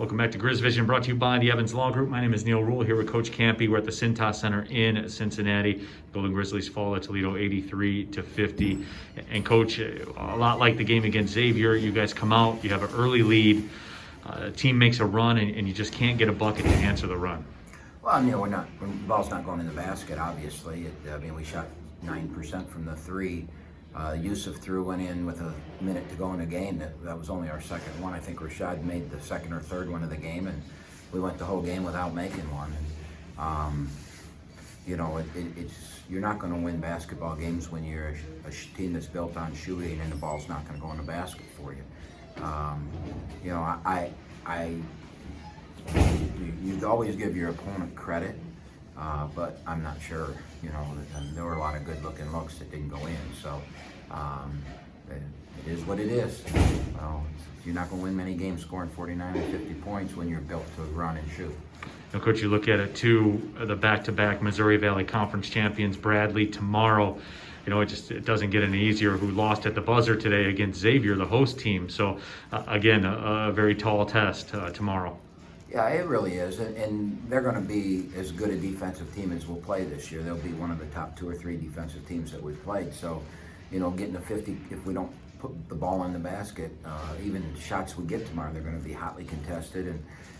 Welcome back to Grizz Vision, brought to you by the Evans Law Group. My name is Neil Rule, here with Coach Kampe. We're at the Cintas Center in Cincinnati. Golden Grizzlies fall at Toledo 83-50. And Coach, a lot like the game against Xavier, you guys come out, you have an early lead, team makes a run, and you just can't get a bucket to answer the run. Well, Neil, the ball's not going in the basket, obviously. We shot 9% from the three. Yusuf threw one in with a minute to go in the game. That was only our second one. I think Rashad made the second or third one of the game, and we went the whole game without making one. You're not going to win basketball games when you're a team that's built on shooting and the ball's not going to go in the basket for you. You'd always give your opponent credit, but I'm not sure. There were a lot of good-looking looks that didn't go in. So it is what it is. You're not going to win many games scoring 49 or 50 points when you're built to run and shoot. Now, Coach, you look at it too, the back-to-back Missouri Valley Conference champions, Bradley, tomorrow. It doesn't get any easier, who lost at the buzzer today against Xavier, the host team. So, again, a very tall test tomorrow. Yeah, it really is, and they're going to be as good a defensive team as we'll play this year. They'll be one of the top 2 or 3 defensive teams that we've played. So, getting to 50, if we don't put the ball in the basket, even shots we get tomorrow, they're going to be hotly contested.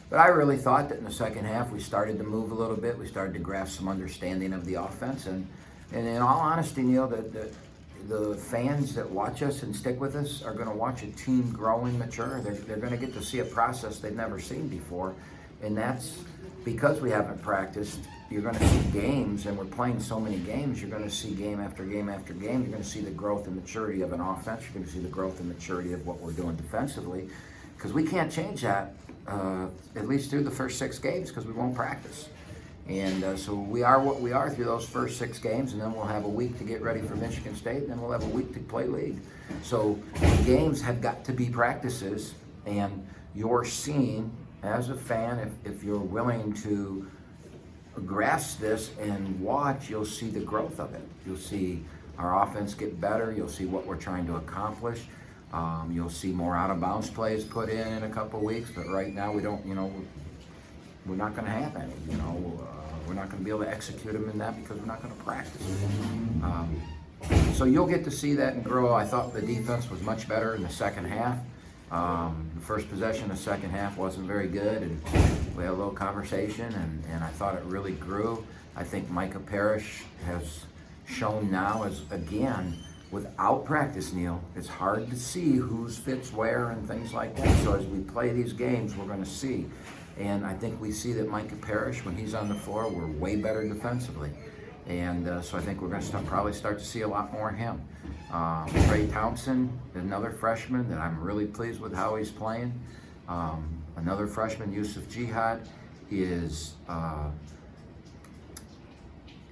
But I really thought that in the second half we started to move a little bit. We started to grasp some understanding of the offense, and in all honesty, Neil, the fans that watch us and stick with us are going to watch a team grow and mature. They're going to get to see a process they've never seen before, and that's because we haven't practiced. You're going to see games, and we're playing so many games, you're going to see game after game after game. You're going to see the growth and maturity of an offense. You're going to see the growth and maturity of what we're doing defensively, because we can't change that at least through the first 6 games because we won't practice. And so we are what we are through those first 6 games, and then we'll have a week to get ready for Michigan State, and then we'll have a week to play league. So games have got to be practices, and you're seeing, as a fan, if you're willing to grasp this and watch, you'll see the growth of it. You'll see our offense get better. You'll see what we're trying to accomplish. You'll see more out-of-bounds plays put in a couple of weeks, but right now we don't, we're not going to have any, we're not going to be able to execute them in that because we're not going to practice. So you'll get to see that and grow. I thought the defense was much better in the second half. The first possession of the second half wasn't very good, and we had a little conversation, and I thought it really grew. I think Micah Parrish has shown now, as again, without practice, Neil, it's hard to see who's fits where and things like that. So as we play these games, we're going to see. And I think we see that Micah Parrish, when he's on the floor, we're way better defensively. And so I think we're going to probably start to see a lot more of him. Trey Townsend, another freshman that I'm really pleased with how he's playing. Another freshman, Yusuf Jihad, is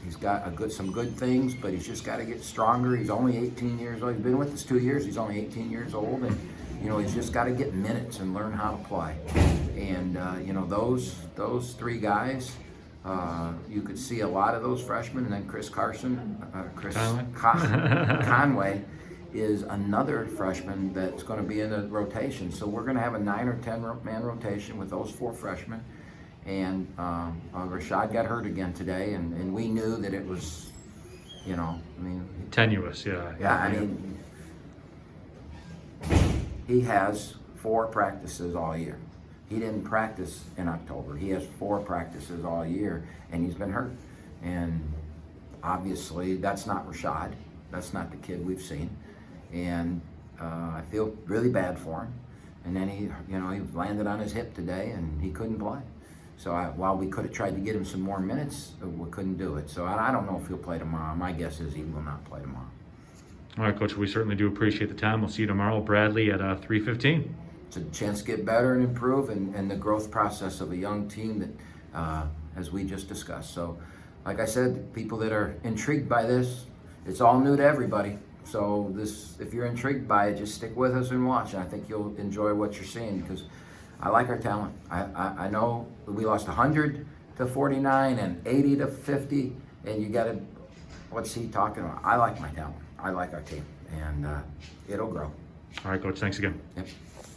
he's got some good things, but he's just got to get stronger. He's only 18 years old. He's been with us 2 years. He's only 18 years old, and he's just got to get minutes and learn how to play. And those 3 guys, you could see a lot of those freshmen, and then Chris Conway is another freshman that's going to be in the rotation. So we're going to have a 9 or 10 man rotation with those 4 freshmen. And Rashad got hurt again today, and we knew that it was, tenuous, yeah. Yeah, he has 4 practices all year. He didn't practice in October. He has 4 practices all year, and he's been hurt. And obviously, that's not Rashad. That's not the kid we've seen. And I feel really bad for him. And then he landed on his hip today, and he couldn't play. So while we could have tried to get him some more minutes, we couldn't do it. So I don't know if he'll play tomorrow. My guess is he will not play tomorrow. All right, Coach, we certainly do appreciate the time. We'll see you tomorrow, Bradley, at 3:15. It's a chance to get better and improve, and the growth process of a young team that, as we just discussed. So, like I said, people that are intrigued by this, it's all new to everybody. So if you're intrigued by it, just stick with us and watch. And I think you'll enjoy what you're seeing, because I like our talent. I know we lost 100-49 and 80-50, and you got to, what's he talking about? I like my talent. I like our team, and it'll grow. All right, Coach, thanks again. Yep.